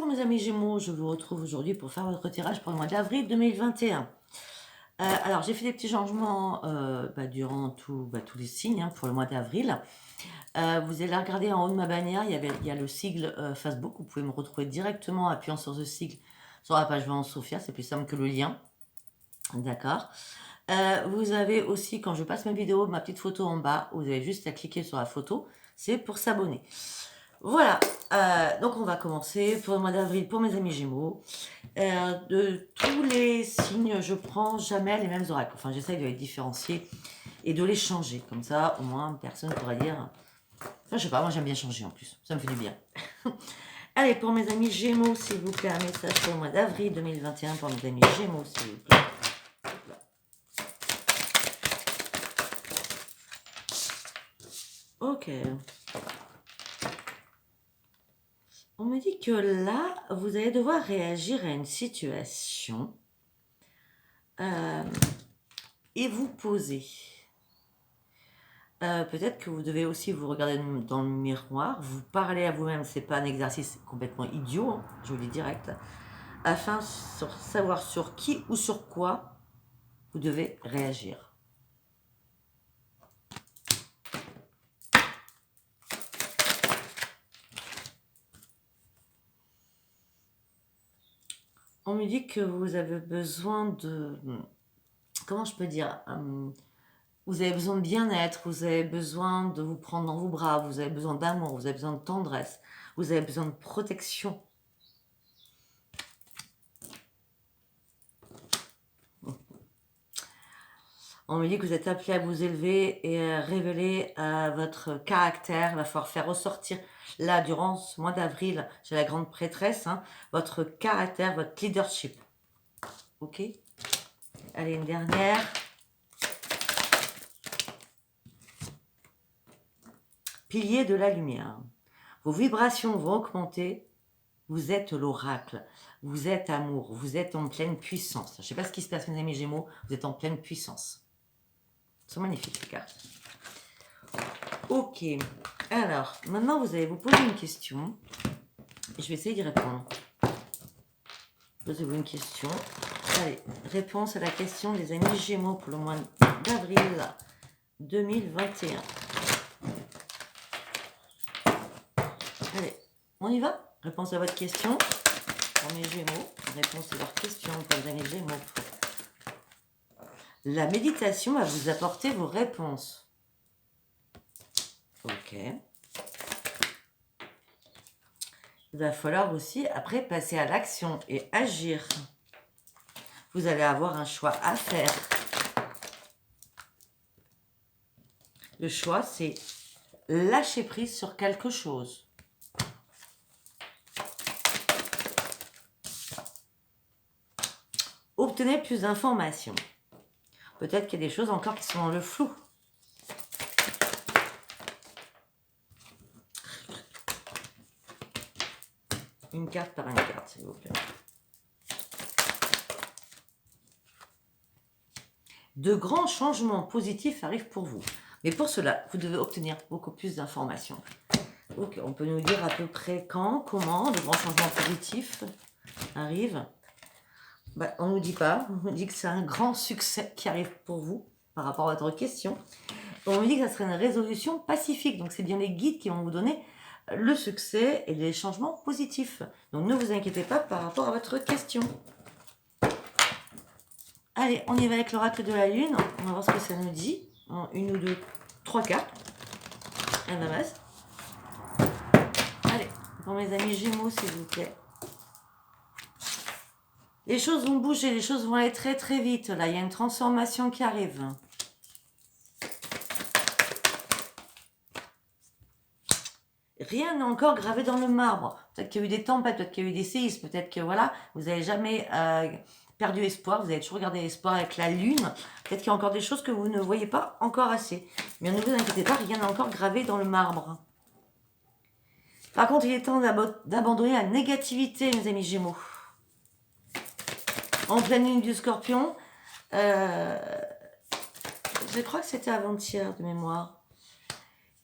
Bonjour mes amis Gémeaux, je vous retrouve aujourd'hui pour faire votre tirage pour le mois d'avril 2021. Alors j'ai fait des petits changements durant tous les signes pour le mois d'avril. Vous allez regarder en haut de ma bannière, il y a le sigle Facebook. Vous pouvez me retrouver directement en appuyant sur ce sigle sur la page Vente Sophia, c'est plus simple que le lien. D'accord. Vous avez aussi, quand je passe mes vidéos, ma petite photo en bas. Vous avez juste à cliquer sur la photo, c'est pour s'abonner. Voilà, donc on va commencer pour le mois d'avril pour mes amis Gémeaux. De tous les signes, je prends jamais les mêmes oracles. Enfin, j'essaye de les différencier et de les changer. Comme ça, au moins, personne ne pourra dire... Enfin, je sais pas, moi j'aime bien changer en plus. Ça me fait du bien. Allez, pour mes amis Gémeaux, s'il vous plaît, un message pour le mois d'avril 2021 pour mes amis Gémeaux, s'il vous plaît. Ok. On me dit que là, vous allez devoir réagir à une situation et vous poser. Peut-être que vous devez aussi vous regarder dans le miroir, vous parler à vous-même, c'est pas un exercice complètement idiot, hein, je vous le dis direct, afin de savoir sur qui ou sur quoi vous devez réagir. On me dit que vous avez besoin de... Comment je peux dire vous avez besoin de bien-être, vous avez besoin de vous prendre dans vos bras, vous avez besoin d'amour, vous avez besoin de tendresse, vous avez besoin de protection. On me dit que vous êtes appelé à vous élever et à révéler votre caractère. Il va falloir faire ressortir, là, durant ce mois d'avril, chez la grande prêtresse, votre caractère, votre leadership. Ok? Allez, une dernière. Pilier de la lumière. Vos vibrations vont augmenter. Vous êtes l'oracle. Vous êtes amour. Vous êtes en pleine puissance. Je ne sais pas ce qui se passe, mes amis Gémeaux. Vous êtes en pleine puissance. Elles sont magnifiques, les cartes. Ok. Alors, maintenant, vous allez vous poser une question. Je vais essayer d'y répondre. Posez-vous une question. Allez, réponse à la question des amis Gémeaux pour le mois d'avril 2021. Allez, on y va? Réponse à votre question pour mes Gémeaux. Réponse à leur question pour les amis Gémeaux. La méditation va vous apporter vos réponses. Ok. Il va falloir aussi, après, passer à l'action et agir. Vous allez avoir un choix à faire. Le choix, c'est lâcher prise sur quelque chose. Obtenez plus d'informations. Peut-être qu'il y a des choses encore qui sont dans le flou. Une carte par une carte, s'il vous plaît. De grands changements positifs arrivent pour vous. Mais pour cela, vous devez obtenir beaucoup plus d'informations. Ok, on peut nous dire à peu près quand, comment, de grands changements positifs arrivent. On ne nous dit pas. On nous dit que c'est un grand succès qui arrive pour vous par rapport à votre question. On nous dit que ça serait une résolution pacifique. Donc, c'est bien les guides qui vont vous donner le succès et les changements positifs. Donc, ne vous inquiétez pas par rapport à votre question. Allez, on y va avec l'oracle de la lune. On va voir ce que ça nous dit. En une ou deux, trois cartes. Un masse. Allez, pour mes amis Gémeaux, s'il vous plaît. Les choses vont bouger, les choses vont aller très très vite. Là, il y a une transformation qui arrive. Rien n'est encore gravé dans le marbre. Peut-être qu'il y a eu des tempêtes, peut-être qu'il y a eu des séismes, peut-être que voilà, vous n'avez jamais perdu espoir, vous avez toujours gardé espoir avec la lune. Peut-être qu'il y a encore des choses que vous ne voyez pas encore assez. Mais ne vous inquiétez pas, rien n'est encore gravé dans le marbre. Par contre, il est temps d'abandonner la négativité, mes amis Gémeaux. En pleine ligne du Scorpion, je crois que c'était avant-hier de mémoire.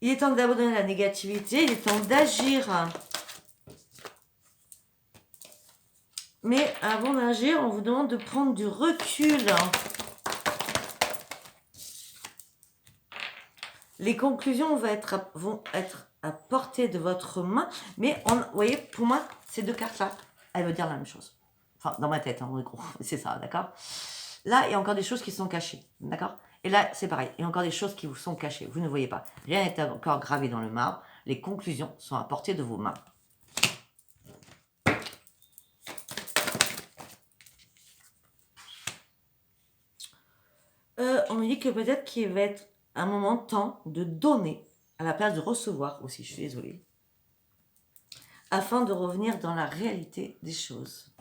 Il est temps d'abandonner la négativité, il est temps d'agir. Mais avant d'agir, on vous demande de prendre du recul. Les conclusions vont être à portée de votre main. Mais vous voyez, pour moi, ces deux cartes-là, elles veulent dire la même chose. Enfin, dans ma tête, en gros. C'est ça, d'accord? Là, il y a encore des choses qui sont cachées, d'accord? Et là, c'est pareil. Il y a encore des choses qui vous sont cachées. Vous ne voyez pas. Rien n'est encore gravé dans le marbre. Les conclusions sont à portée de vos mains. On me dit que peut-être qu'il va être un moment de temps de donner à la place de recevoir aussi, je suis désolée, afin de revenir dans la réalité des choses.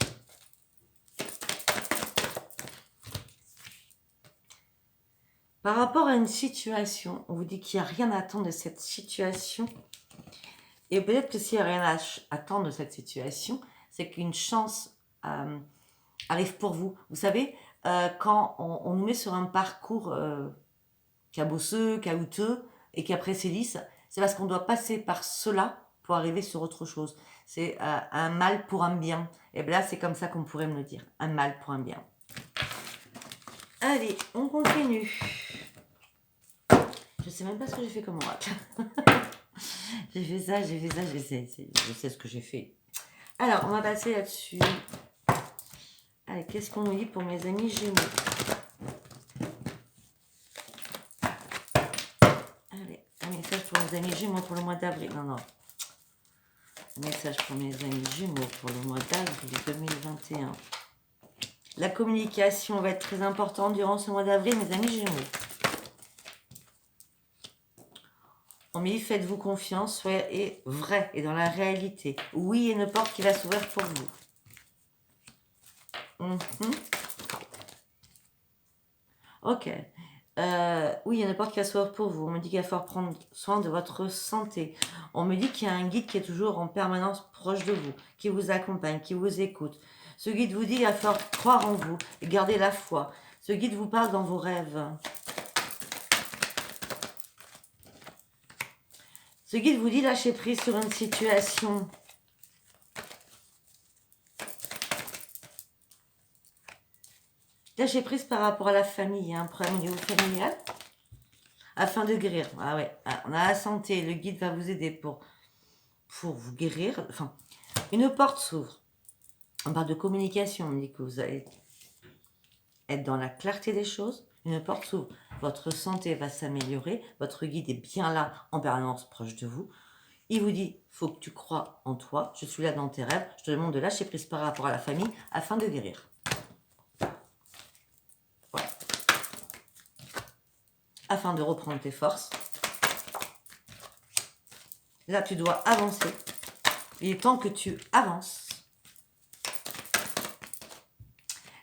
Par rapport à une situation, on vous dit qu'il n'y a rien à attendre de cette situation. Et peut-être que s'il n'y a rien à attendre de cette situation, c'est qu'une chance arrive pour vous. Vous savez, quand on nous met sur un parcours cabosseux, caouteux, et qu'après c'est lisse, c'est parce qu'on doit passer par cela pour arriver sur autre chose. C'est un mal pour un bien. Et bien là, c'est comme ça qu'on pourrait me le dire. Un mal pour un bien. Allez, on continue. Je sais même pas ce que j'ai fait comme oracle. J'ai fait ça, je sais ce que j'ai fait. Alors, on va passer là-dessus. Allez, qu'est-ce qu'on nous dit pour mes amis Gémeaux? Allez, un message pour mes amis Gémeaux pour le mois d'avril. Non. Un message pour mes amis Gémeaux pour le mois d'avril 2021. La communication va être très importante durant ce mois d'avril, mes amis Gémeaux. On me dit, faites-vous confiance, soyez vrai et dans la réalité. Oui, il y a une porte qui va s'ouvrir pour vous. Ok. Oui, il y a une porte qui va s'ouvrir pour vous. On me dit qu'il va falloir prendre soin de votre santé. On me dit qu'il y a un guide qui est toujours en permanence proche de vous, qui vous accompagne, qui vous écoute. Ce guide vous dit qu'il va falloir croire en vous et garder la foi. Ce guide vous parle dans vos rêves. Ce guide vous dit lâcher prise sur une situation. Lâcher prise par rapport à la famille. Il y a un problème au niveau familial. Afin de guérir. Ah ouais, on a la santé. Le guide va vous aider pour vous guérir. Enfin, une porte s'ouvre. On parle de communication. On dit que vous allez être dans la clarté des choses. Une porte s'ouvre. Votre santé va s'améliorer. Votre guide est bien là, en permanence proche de vous. Il vous dit, faut que tu crois en toi. Je suis là dans tes rêves. Je te demande de lâcher prise par rapport à la famille afin de guérir. Ouais. Afin de reprendre tes forces. Là, tu dois avancer. Il est temps que tu avances.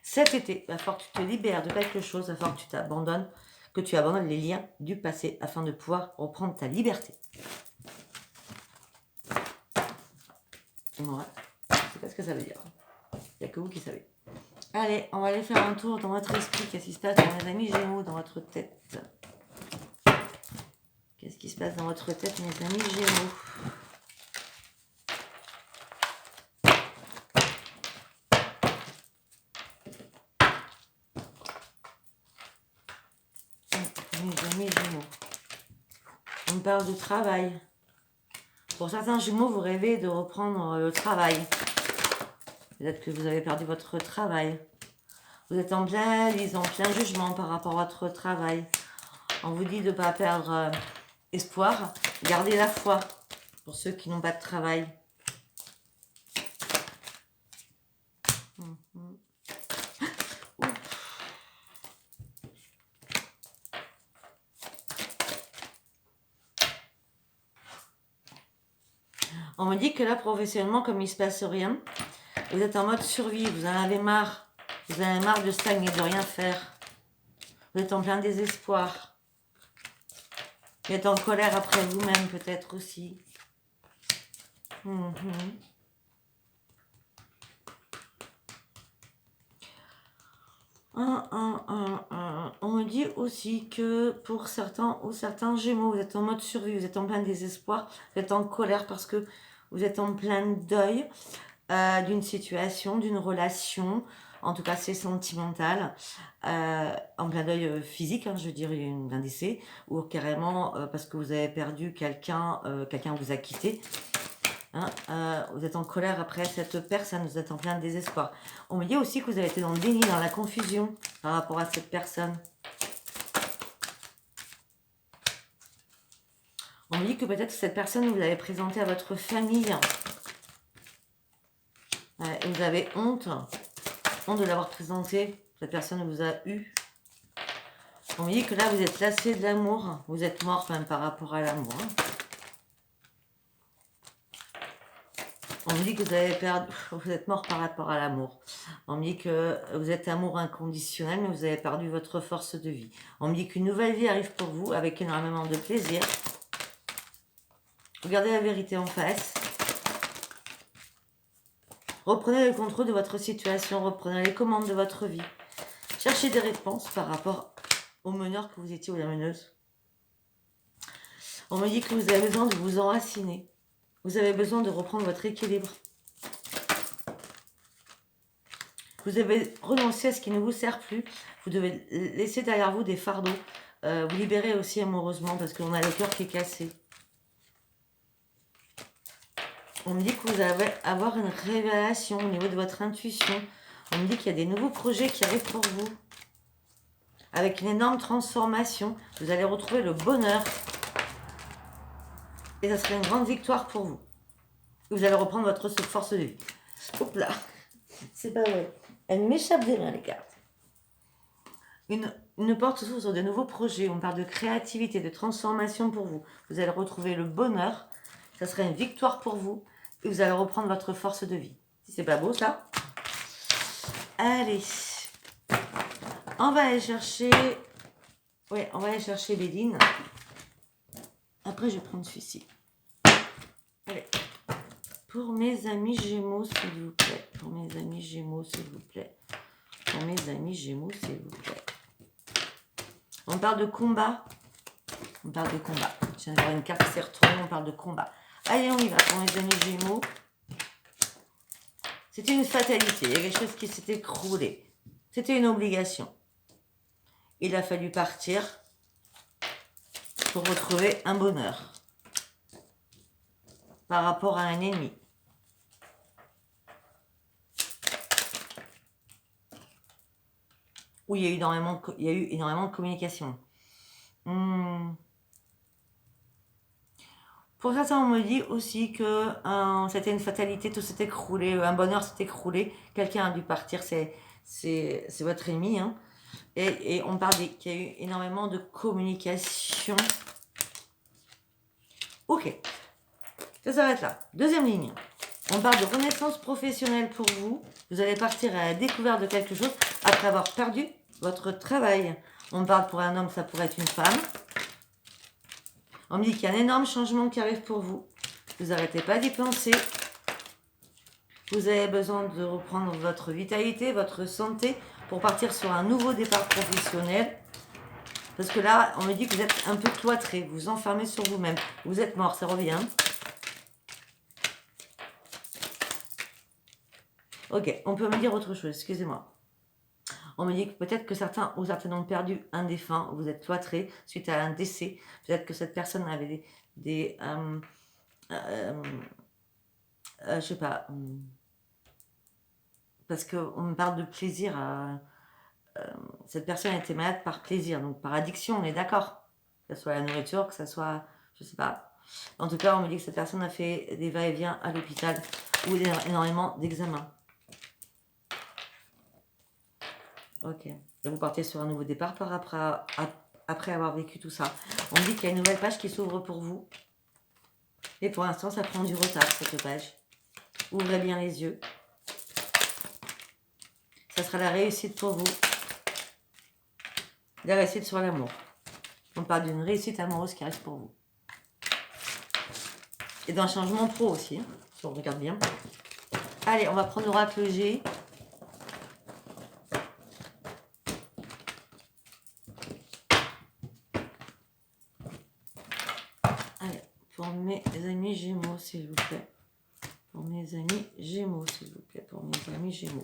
Cet été, il va falloir que tu te libères de quelque chose, il va falloir que tu abandonnes les liens du passé afin de pouvoir reprendre ta liberté. Ouais, je ne sais pas ce que ça veut dire. Il n'y a que vous qui savez. Allez, on va aller faire un tour dans votre esprit. Qu'est-ce qui se passe dans mes amis Gémeaux, dans votre tête? Qu'est-ce qui se passe dans votre tête, mes amis Gémeaux? Mes amis Gémeaux. On me parle de travail. Pour certains Gémeaux, vous rêvez de reprendre le travail. Peut-être que vous avez perdu votre travail. Vous êtes en plein analyse, en plein jugement par rapport à votre travail. On vous dit de ne pas perdre espoir. Gardez la foi pour ceux qui n'ont pas de travail. On me dit que là, professionnellement, comme il ne se passe rien, vous êtes en mode survie, vous en avez marre. Vous en avez marre de stagner, de rien faire. Vous êtes en plein désespoir. Vous êtes en colère après vous-même, peut-être aussi. On me dit aussi que pour certains ou certains Gémeaux, vous êtes en mode survie, vous êtes en plein désespoir, vous êtes en colère parce que vous êtes en plein deuil. d'une situation, d'une relation. En tout cas, c'est sentimental. En plein deuil physique, hein, je dirais, d'un décès, ou carrément parce que vous avez perdu quelqu'un, quelqu'un vous a quitté. Hein, vous êtes en colère après cette personne, vous êtes en plein désespoir. On me dit aussi que vous avez été dans le déni, dans la confusion par rapport à cette personne. On me dit que peut-être cette personne, vous l'avez présentée à votre famille. Et vous avez honte de l'avoir présentée. Cette personne vous a eu. On me dit que là, vous êtes lassé de l'amour. Vous êtes mort même par rapport à l'amour. Hein. On me dit que vous avez perdu, vous êtes mort par rapport à l'amour. On me dit que vous êtes amour inconditionnel, mais vous avez perdu votre force de vie. On me dit qu'une nouvelle vie arrive pour vous avec énormément de plaisir. Regardez la vérité en face. Reprenez le contrôle de votre situation, reprenez les commandes de votre vie. Cherchez des réponses par rapport au meneur que vous étiez ou la meneuse. On me dit que vous avez besoin de vous enraciner. Vous avez besoin de reprendre votre équilibre. Vous avez renoncé à ce qui ne vous sert plus. Vous devez laisser derrière vous des fardeaux. Vous libérer aussi amoureusement parce qu'on a le cœur qui est cassé. On me dit que vous allez avoir une révélation au niveau de votre intuition. On me dit qu'il y a des nouveaux projets qui arrivent pour vous. Avec une énorme transformation. Vous allez retrouver le bonheur. Et ça serait une grande victoire pour vous. Vous allez reprendre votre force de vie. Hop là. C'est pas vrai. Elle m'échappe des mains, les cartes. Une porte s'ouvre sur de nouveaux projets. On parle de créativité, de transformation pour vous. Vous allez retrouver le bonheur. Ça serait une victoire pour vous. Et vous allez reprendre votre force de vie. Si c'est pas beau, ça. Allez. On va aller chercher... Ouais, on va aller chercher Béline. Après, je vais prendre celui-ci. Allez. Pour mes amis Gémeaux, s'il vous plaît. Pour mes amis Gémeaux, s'il vous plaît. Pour mes amis Gémeaux, s'il vous plaît. On parle de combat. On parle de combat. Je viens d'avoir une carte qui s'est retournée. On parle de combat. Allez, on y va. Pour mes amis Gémeaux. C'était une fatalité. Il y a quelque chose qui s'est écroulé. C'était une obligation. Il a fallu partir pour retrouver un bonheur par rapport à un ennemi. Où il y a eu énormément de communication. Pour certains, on me dit aussi que c'était une fatalité, tout s'est écroulé, un bonheur s'est écroulé, quelqu'un a dû partir, c'est votre ennemi. Hein. Et on parle qu'il y a eu énormément de communication. Ok, ça s'arrête là. Deuxième ligne. On parle de renaissance professionnelle pour vous. Vous allez partir à la découverte de quelque chose après avoir perdu votre travail. On parle pour un homme, ça pourrait être une femme. On me dit qu'il y a un énorme changement qui arrive pour vous. Vous n'arrêtez pas d'y penser. Vous avez besoin de reprendre votre vitalité, votre santé pour partir sur un nouveau départ professionnel. Parce que là, on me dit que vous êtes un peu cloîtré. Vous vous enfermez sur vous-même. Vous êtes mort, ça revient. Ok, on peut me dire autre chose, excusez-moi. On me dit que peut-être que certains ou certaines ont perdu un défunt, vous êtes cloîtré suite à un décès. Peut-être que cette personne avait je sais pas, parce qu'on me parle de plaisir. Cette personne était malade par plaisir, donc par addiction, on est d'accord. Que ce soit la nourriture, que ce soit, je sais pas. En tout cas, on me dit que cette personne a fait des va-et-vient à l'hôpital ou énormément d'examens. Ok. Et vous partez sur un nouveau départ après avoir vécu tout ça. On me dit qu'il y a une nouvelle page qui s'ouvre pour vous. Et pour l'instant, ça prend du retard, cette page. Ouvrez bien les yeux. Ça sera la réussite pour vous. La réussite sur l'amour. On parle d'une réussite amoureuse qui arrive pour vous. Et d'un changement pro aussi, hein, si on regarde bien. Allez, on va prendre l'oracle G. Allez, pour mes amis Gémeaux, s'il vous plaît. Pour mes amis Gémeaux, s'il pour mes amis Gémeaux.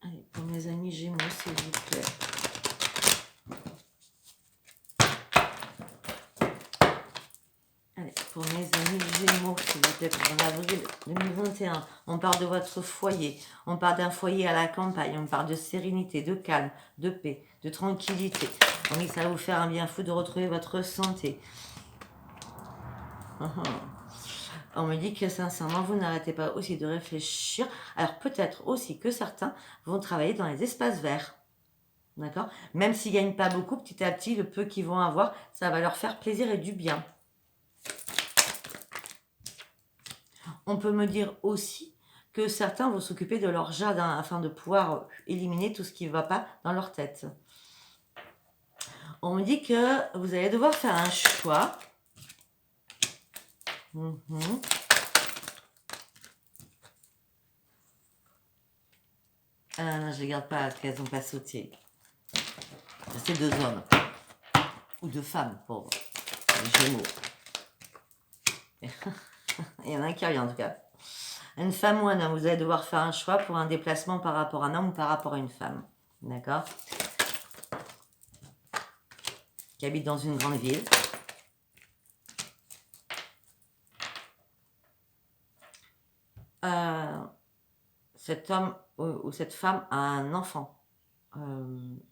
Allez, pour mes amis Gémeaux, s'il vous plaît. Allez, pour mes amis Gémeaux, s'il vous plaît, pour avril 2021. On parle de votre foyer. On parle d'un foyer à la campagne. On parle de sérénité, de calme, de paix, de tranquillité. On dit que ça va vous faire un bien fou de retrouver votre santé. On me dit que sincèrement, vous n'arrêtez pas aussi de réfléchir. Alors peut-être aussi que certains vont travailler dans les espaces verts. D'accord? Même s'ils ne gagnent pas beaucoup, petit à petit, le peu qu'ils vont avoir, ça va leur faire plaisir et du bien. On peut me dire aussi que certains vont s'occuper de leur jardin afin de pouvoir éliminer tout ce qui ne va pas dans leur tête. On me dit que vous allez devoir faire un choix. Ah non, je ne les garde pas, qu'elles n'ont pas sauté. C'est 2 hommes. Ou 2 femmes, pauvres. Les Gémeaux. Il y en a un qui revient en tout cas. Une femme ou un homme, vous allez devoir faire un choix pour un déplacement par rapport à un homme ou par rapport à une femme. D'accord? Qui habite dans une grande ville. Cet homme ou cette femme a un enfant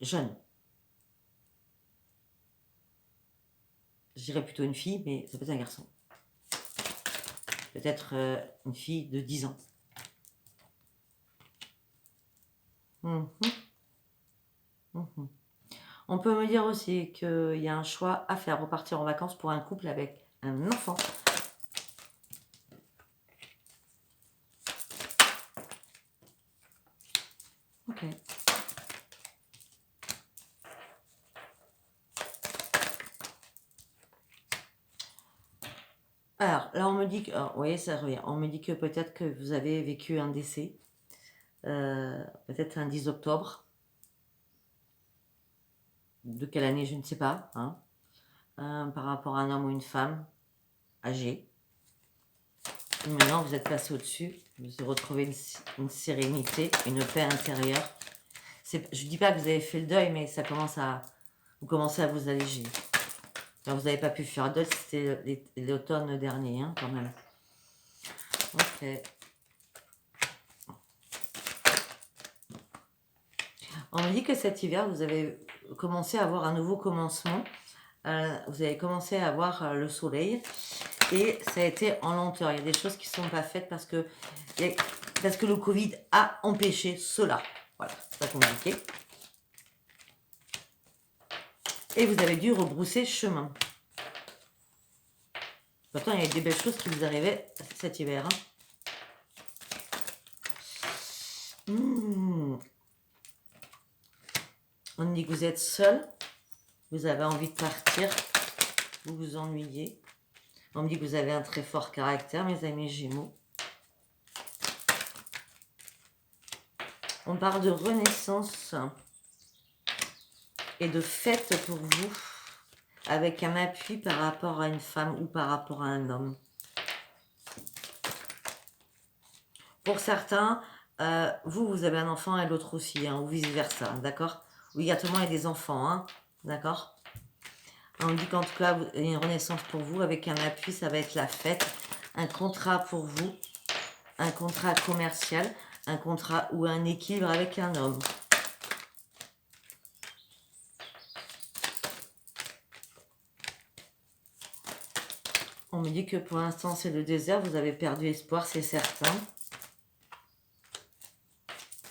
jeune. Je dirais plutôt une fille, mais ça peut être un garçon. Peut-être une fille de 10 ans. On peut me dire aussi qu'il y a un choix à faire, repartir en vacances pour un couple avec un enfant. Ok. Alors, là, on me dit que... vous voyez, ça revient. On me dit que peut-être que vous avez vécu un décès. Peut-être un 10 octobre. De quelle année, je ne sais pas. Hein. Par rapport à un homme ou une femme âgée. Maintenant, vous êtes passé au-dessus. Vous avez retrouvé une sérénité, une paix intérieure. Je ne dis pas que vous avez fait le deuil, mais ça commence à... Vous commencez à vous alléger. Alors, vous n'avez pas pu faire deuil, c'était l'automne dernier, hein, quand même. Ok. On me dit que cet hiver, vous avez commencé à avoir un nouveau commencement. Vous avez commencé à avoir le soleil. Et ça a été en lenteur. Il y a des choses qui ne sont pas faites parce que le Covid a empêché cela. Voilà, c'est pas compliqué. Et vous avez dû rebrousser chemin. Pourtant, il y a des belles choses qui vous arrivaient cet hiver. Hein. On dit que vous êtes seul. Vous avez envie de partir. Vous vous ennuyez. On me dit que vous avez un très fort caractère, mes amis Gémeaux. On parle de renaissance et de fête pour vous, avec un appui par rapport à une femme ou par rapport à un homme. Pour certains, vous avez un enfant et l'autre aussi, hein, ou vice-versa, d'accord? Obligatoirement, il y a des enfants, hein, d'accord? On dit qu'en tout cas, il y a une renaissance pour vous avec un appui, ça va être la fête, un contrat pour vous, un contrat commercial, un contrat ou un équilibre avec un homme. On me dit que pour l'instant, c'est le désert, vous avez perdu espoir, c'est certain.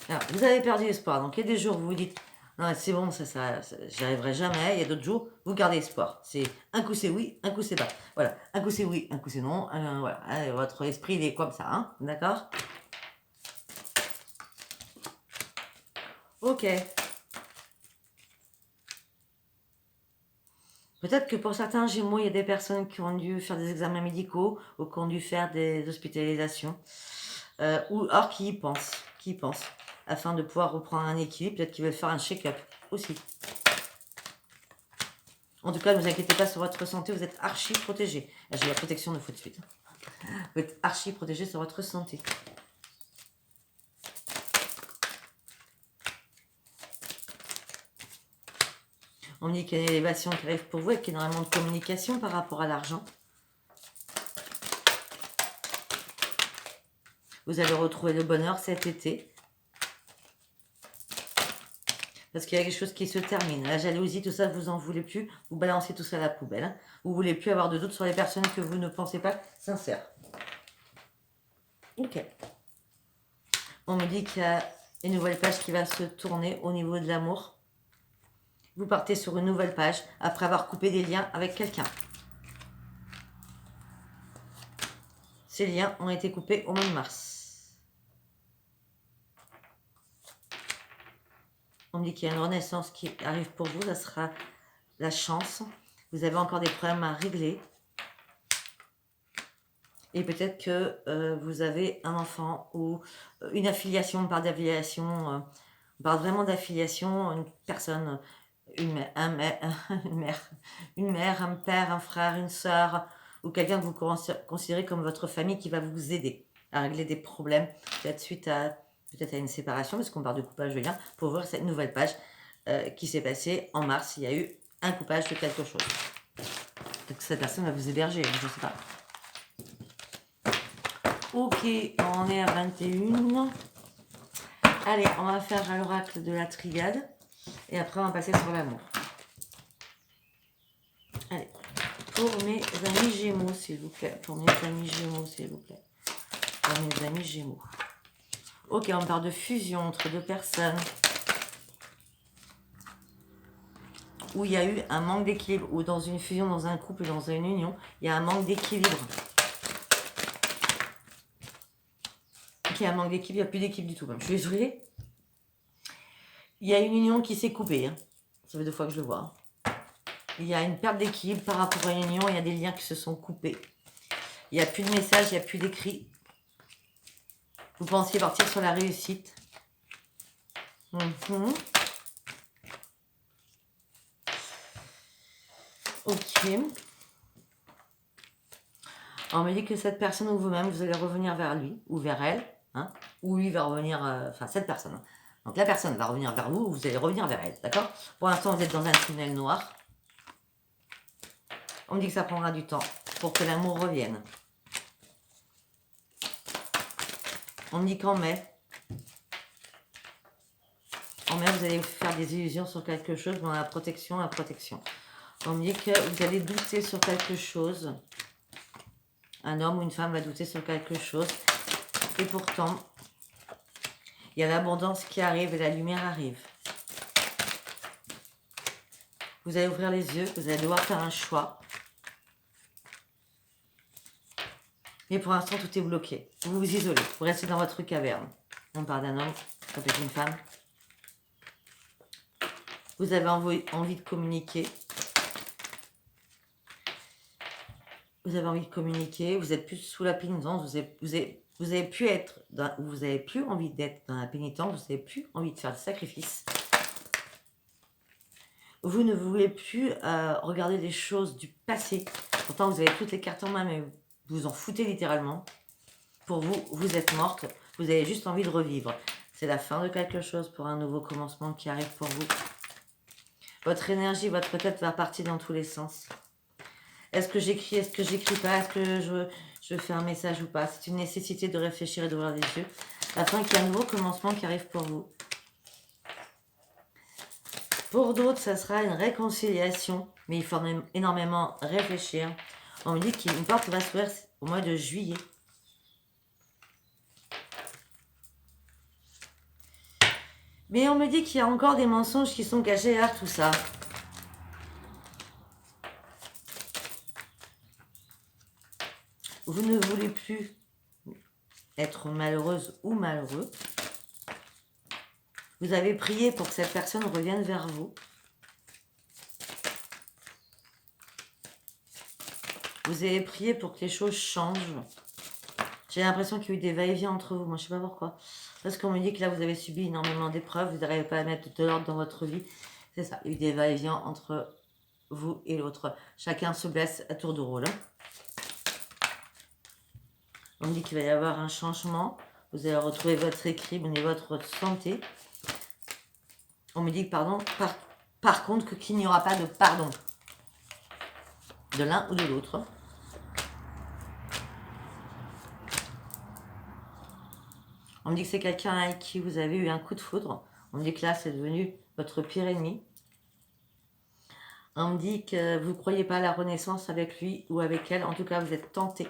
Alors, vous avez perdu espoir, donc il y a des jours où vous vous dites... Non, c'est bon, j'y arriverai jamais. Il y a d'autres jours, vous gardez espoir. C'est un coup c'est oui, un coup c'est pas. Voilà, un coup c'est oui, un coup c'est non. Voilà, votre esprit il est comme ça, hein, d'accord? Ok. Peut-être que pour certains Gémeaux, il y a des personnes qui ont dû faire des examens médicaux ou qui ont dû faire des hospitalisations. Ou alors qui y pensent, afin de pouvoir reprendre un équilibre. Peut-être qu'ils veulent faire un check-up aussi. En tout cas, ne vous inquiétez pas sur votre santé, vous êtes archi protégé. J'ai la protection de fou de suite. Vous êtes archi protégé sur votre santé. On dit qu'il y a une élévation qui arrive pour vous avec énormément de communication par rapport à l'argent. Vous allez retrouver le bonheur cet été. Parce qu'il y a quelque chose qui se termine. La jalousie, tout ça, vous en voulez plus. Vous balancez tout ça à la poubelle. Hein. Vous voulez plus avoir de doute sur les personnes que vous ne pensez pas sincères. Ok. On me dit qu'il y a une nouvelle page qui va se tourner au niveau de l'amour. Vous partez sur une nouvelle page après avoir coupé des liens avec quelqu'un. Ces liens ont été coupés au mois de mars. On me dit qu'il y a une renaissance qui arrive pour vous. Ça sera la chance. Vous avez encore des problèmes à régler. Et peut-être que vous avez un enfant ou une affiliation. On parle d'affiliation. On parle vraiment d'affiliation. Une personne, une mère, une mère, un père, un frère, une soeur, ou quelqu'un que vous considérez comme votre famille qui va vous aider à régler des problèmes, peut-être suite à une séparation, parce qu'on parle de coupage de lien, pour voir cette nouvelle page qui s'est passée en mars. Il y a eu un coupage de quelque chose. Peut-être que cette personne va vous héberger, je ne sais pas. Ok, on est à 21. Allez, on va faire l'oracle de la triade. Et après, on va passer sur l'amour. Allez, pour mes amis Gémeaux, s'il vous plaît. Pour mes amis Gémeaux, s'il vous plaît. Pour mes amis Gémeaux. Ok, on parle de fusion entre deux personnes. Où il y a eu un manque d'équilibre. Ou dans une fusion, dans un couple, dans une union, il y a un manque d'équilibre. Ok, un manque d'équilibre, il n'y a plus d'équilibre du tout. Je suis désolée. Il y a une union qui s'est coupée. Hein. Ça fait 2 fois que je le vois. Il y a une perte d'équilibre par rapport à une union. Il y a des liens qui se sont coupés. Il n'y a plus de messages, il n'y a plus d'écrits. Vous pensiez partir sur la réussite. Ok. On me dit que cette personne ou vous-même, vous allez revenir vers lui ou vers elle. Hein, ou lui va revenir... Enfin, cette personne. Hein. Donc la personne va revenir vers vous ou vous allez revenir vers elle. D'accord? Pour l'instant, vous êtes dans un tunnel noir. On me dit que ça prendra du temps pour que l'amour revienne. On me dit qu'en mai, vous allez faire des illusions sur quelque chose dans la protection, On me dit que vous allez douter sur quelque chose. Un homme ou une femme va douter sur quelque chose. Et pourtant, il y a l'abondance qui arrive et la lumière arrive. Vous allez ouvrir les yeux, vous allez devoir faire un choix. Mais pour l'instant, tout est bloqué. Vous vous isolez, vous restez dans votre caverne. On parle d'un homme, ça peut être une femme. Vous avez envie de communiquer. Vous avez envie de communiquer, vous êtes plus sous la pénitence, vous avez plus envie d'être dans la pénitence, vous n'avez plus envie de faire des sacrifices. Vous ne voulez plus regarder les choses du passé. Pourtant, vous avez toutes les cartes en main, mais vous vous en foutez littéralement. Pour vous, vous êtes morte, vous avez juste envie de revivre. C'est la fin de quelque chose pour un nouveau commencement qui arrive pour vous. Votre énergie, votre tête va partir dans tous les sens. Est-ce que j'écris, est-ce que j'écris pas, est-ce que je fais un message ou pas? C'est une nécessité de réfléchir et d'ouvrir les yeux afin qu'il y ait un nouveau commencement qui arrive pour vous. Pour d'autres, ça sera une réconciliation, mais il faut énormément réfléchir. On me dit qu'une porte va s'ouvrir au mois de juillet. Mais on me dit qu'il y a encore des mensonges qui sont cachés derrière tout ça. Vous ne voulez plus être malheureuse ou malheureux. Vous avez prié pour que cette personne revienne vers vous. Vous avez prié pour que les choses changent. J'ai l'impression qu'il y a eu des va-et-vient entre vous. Moi, je ne sais pas pourquoi. Parce qu'on me dit que là, vous avez subi énormément d'épreuves. Vous n'arrivez pas à mettre de l'ordre dans votre vie. C'est ça. Il y a eu des va-et-vient entre vous et l'autre. Chacun se blesse à tour de rôle. On me dit qu'il va y avoir un changement. Vous allez retrouver votre équilibre et votre santé. On me dit que, pardon, par contre, qu'il n'y aura pas de pardon de l'un ou de l'autre. On me dit que c'est quelqu'un avec qui vous avez eu un coup de foudre. On me dit que là, c'est devenu votre pire ennemi. On me dit que vous ne croyez pas à la renaissance avec lui ou avec elle. En tout cas, vous êtes tenté.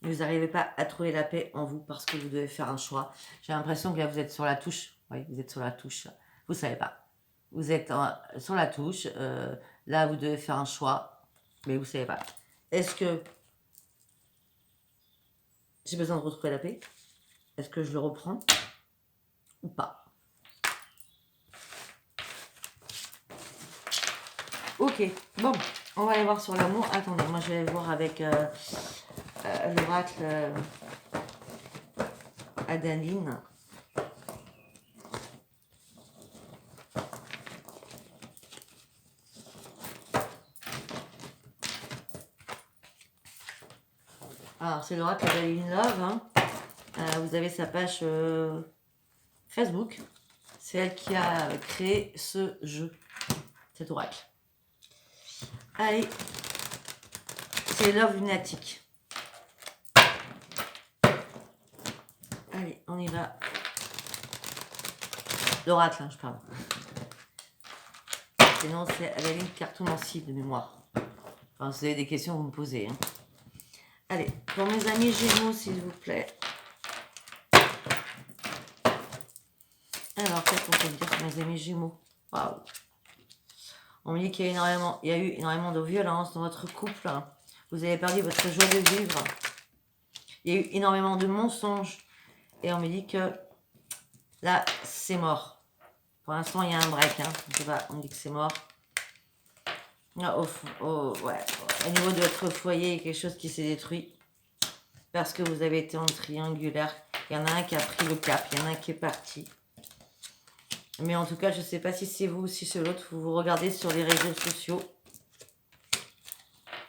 Vous n'arrivez pas à trouver la paix en vous parce que vous devez faire un choix. J'ai l'impression que là, vous êtes sur la touche. Oui, vous êtes sur la touche. Vous ne savez pas. Vous êtes sur la touche. Là, vous devez faire un choix. Mais vous ne savez pas. Est-ce que j'ai besoin de retrouver la paix? Est-ce que je le reprends ou pas? Ok, bon, on va aller voir sur l'amour. Attendez, moi je vais aller voir avec l'oracle Adaline. Alors, c'est l'oracle Adaline Love. Hein. Vous avez sa page Facebook. C'est elle qui a créé ce jeu, cet oracle. Allez, c'est Love Lunatique. Allez, on y va. L'oracle, hein, je parle. Sinon, c'est à la ligne cartomancie de mémoire. Enfin, si vous avez des questions, vous me posez. Hein. Allez, pour mes amis Gémeaux, s'il vous plaît. Alors, qu'est-ce qu'on peut dire pour mes amis Gémeaux? Waouh! On me dit qu'il y a eu énormément de violence dans votre couple. Hein. Vous avez perdu votre joie de vivre. Il y a eu énormément de mensonges. Et on me dit que là, c'est mort. Pour l'instant, il y a un break. Hein. Je sais pas, on me dit que c'est mort. Ouais. Au niveau de votre foyer, il y a quelque chose qui s'est détruit. Parce que vous avez été en triangulaire. Il y en a un qui a pris le cap. Il y en a un qui est parti. Mais en tout cas, je ne sais pas si c'est vous ou si c'est l'autre. Vous regardez sur les réseaux sociaux.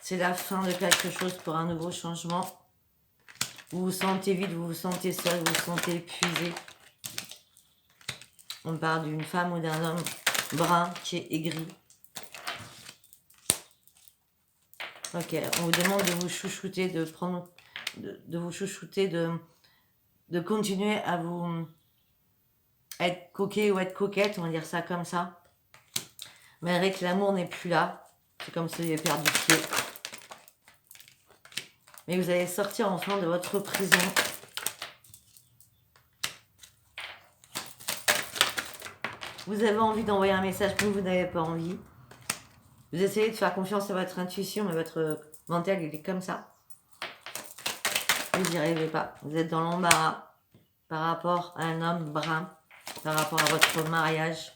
C'est la fin de quelque chose pour un nouveau changement. Vous vous sentez vide, vous vous sentez seul, vous vous sentez épuisé. On parle d'une femme ou d'un homme brun qui est aigri. Ok, on vous demande de vous chouchouter, de vous chouchouter, de continuer à vous être coquet ou être coquette, on va dire ça comme ça. Malgré que l'amour n'est plus là, c'est comme si vous avez perdu pied. Mais vous allez sortir enfin de votre prison. Vous avez envie d'envoyer un message, mais vous n'avez pas envie. Vous essayez de faire confiance à votre intuition, mais votre mental, il est comme ça. Vous n'y arrivez pas. Vous êtes dans l'embarras par rapport à un homme brun, par rapport à votre mariage.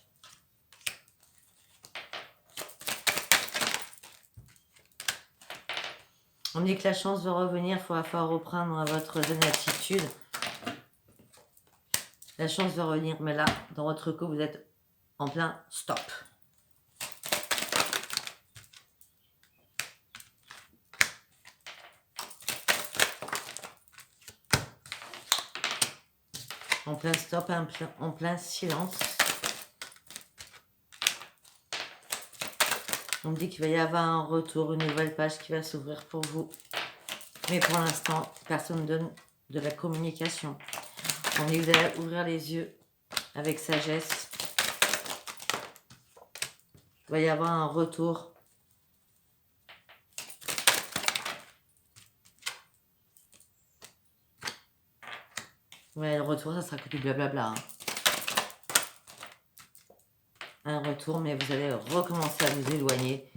On dit que la chance va revenir, il faudra falloir reprendre votre jeune attitude. La chance va revenir, mais là, dans votre couple, vous êtes en plein stop. En plein stop, en plein silence. On me dit qu'il va y avoir un retour, une nouvelle page qui va s'ouvrir pour vous. Mais pour l'instant, personne ne donne de la communication. On me dit que vous allez ouvrir les yeux avec sagesse. Il va y avoir un retour. Ouais, le retour, ça sera que du blablabla. Hein. Un retour, mais vous allez recommencer à vous éloigner.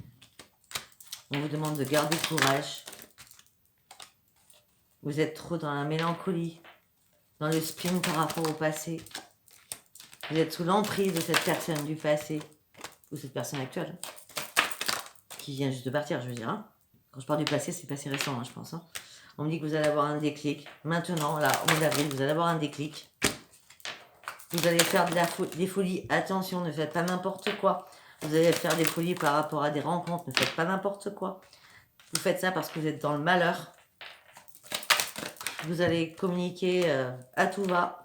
On vous demande de garder courage. Vous êtes trop dans la mélancolie, dans le spleen par rapport au passé. Vous êtes sous l'emprise de cette personne du passé, ou cette personne actuelle, qui vient juste de partir, je veux dire. Hein. Quand je parle du passé, c'est passé récent, hein, je pense. Hein. On me dit que vous allez avoir un déclic. Maintenant, là, au mois d'avril, vous allez avoir un déclic. Vous allez faire des folies. Attention, ne faites pas n'importe quoi. Vous allez faire des folies par rapport à des rencontres. Ne faites pas n'importe quoi. Vous faites ça parce que vous êtes dans le malheur. Vous allez communiquer à tout va.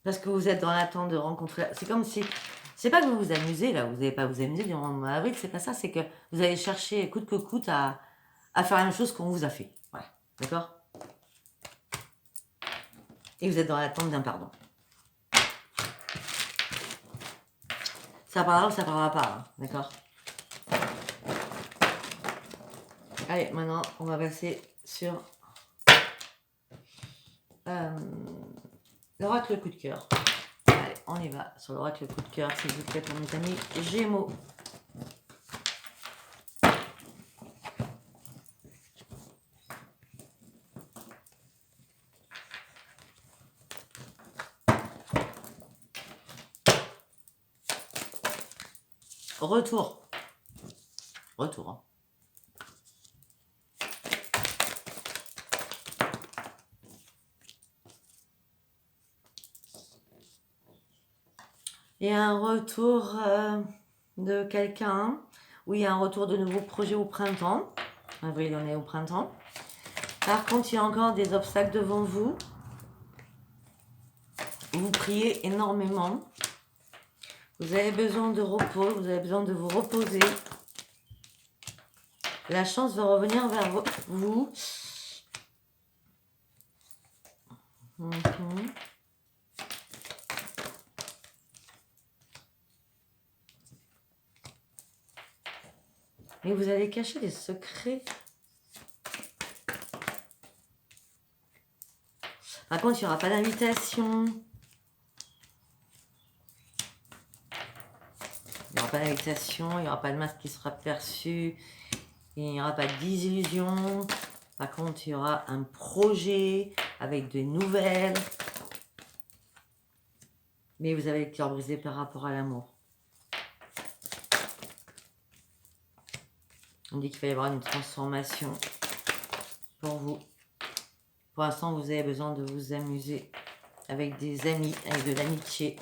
Parce que vous êtes dans l'attente de rencontrer... C'est comme si... C'est pas que vous vous amusez, là. Vous n'allez pas vous amuser durant le mois d'avril. C'est pas ça. C'est que vous allez chercher coûte que coûte à faire la même chose qu'on vous a fait. Voilà. D'accord? Et vous êtes dans l'attente d'un pardon. Ça parlera ou ça parlera pas. Hein, d'accord? Allez, maintenant, on va passer sur l'oracle coup de cœur. Allez, on y va sur l'oracle coup de cœur, s'il vous plaît, pour mes amis Gémeaux. Retour. Retour. Hein. Il y a un retour de quelqu'un, où il y a un retour de nouveaux projets au printemps. Avril, on est au printemps. Par contre, il y a encore des obstacles devant vous. Vous priez énormément. Vous avez besoin de repos, vous avez besoin de vous reposer. La chance va revenir vers vous. Mais vous allez cacher des secrets. Par contre, il n'y aura pas d'invitation. Il n'y aura pas d'invitation, il n'y aura pas de masque qui sera perçu. Il n'y aura pas de désillusion. Par contre, il y aura un projet avec des nouvelles. Mais vous avez le cœur brisé par rapport à l'amour. On dit qu'il va y avoir une transformation pour vous. Pour l'instant, vous avez besoin de vous amuser avec des amis, avec de l'amitié.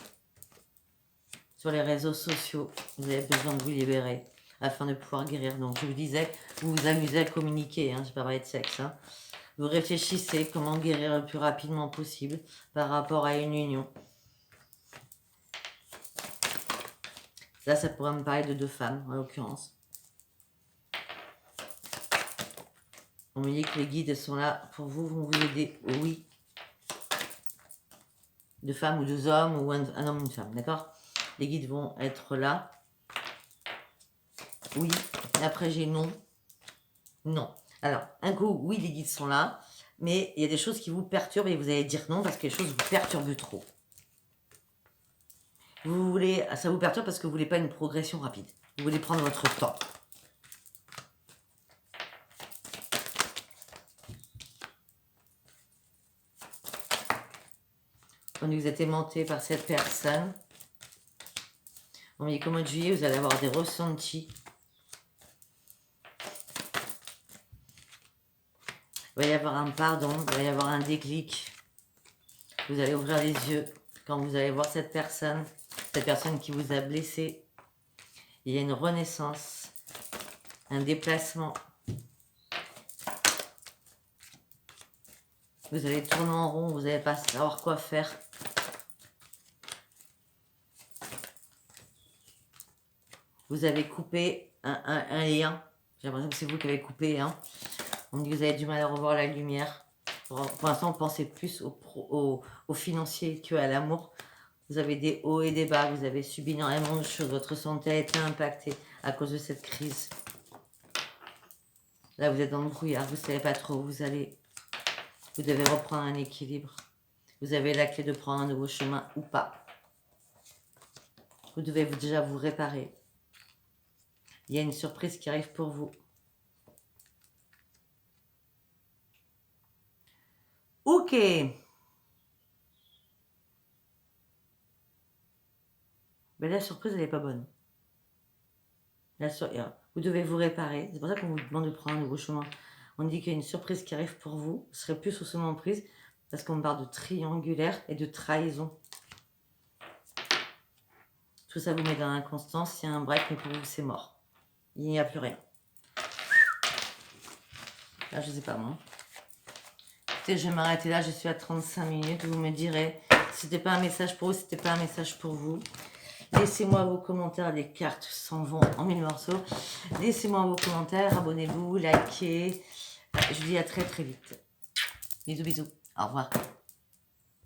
Sur les réseaux sociaux, vous avez besoin de vous libérer afin de pouvoir guérir. Donc, je vous disais, vous vous amusez à communiquer, hein, je ne vais pas parler de sexe. Hein. Vous réfléchissez comment guérir le plus rapidement possible par rapport à une union. Ça pourrait me parler de deux femmes, en l'occurrence. On me dit que les guides sont là pour vous, vont vous aider. Oui. Deux femmes ou deux hommes, ou un homme, une femme, d'accord? Les guides vont être là. Oui. Et après, j'ai non. Non. Alors, un coup, oui, les guides sont là. Mais il y a des choses qui vous perturbent et vous allez dire non parce que les choses vous perturbent trop. Vous voulez, ça vous perturbe parce que vous ne voulez pas une progression rapide. Vous voulez prendre votre temps. Quand vous êtes aimanté par cette personne, on me dit qu'au mois de juillet, vous allez avoir des ressentis. Il va y avoir un pardon, il va y avoir un déclic. Vous allez ouvrir les yeux quand vous allez voir cette personne qui vous a blessé. Il y a une renaissance, un déplacement. Vous allez tourner en rond, vous n'allez pas savoir quoi faire. Vous avez coupé un lien. J'ai l'impression que c'est vous qui avez coupé. Hein. On dit que vous avez du mal à revoir la lumière. Pour l'instant, pensez plus au financier qu'à l'amour. Vous avez des hauts et des bas. Vous avez subi énormément de choses. Votre santé a été impactée à cause de cette crise. Là, vous êtes dans le brouillard. Vous ne savez pas trop où vous allez. Vous devez reprendre un équilibre. Vous avez la clé de prendre un nouveau chemin ou pas. Vous devez déjà vous réparer. Il y a une surprise qui arrive pour vous. Ok. Mais la surprise, elle n'est pas bonne. Vous devez vous réparer. C'est pour ça qu'on vous demande de prendre un nouveau chemin. On dit qu'il y a une surprise qui arrive pour vous. Ce serait plus sous son emprise parce qu'on parle de triangulaire et de trahison. Tout ça vous met dans l'inconstance. Il y a un break, mais pour vous, c'est mort. Il n'y a plus rien. Là, je ne sais pas moi. Écoutez, je vais m'arrêter là. Je suis à 35 minutes. Vous me direz si c'était pas un message pour vous, si c'était pas un message pour vous. Laissez-moi vos commentaires, les cartes s'en vont en 1000 morceaux. Laissez-moi vos commentaires, abonnez-vous, likez. Je vous dis à très très vite. Bisous, bisous. Au revoir.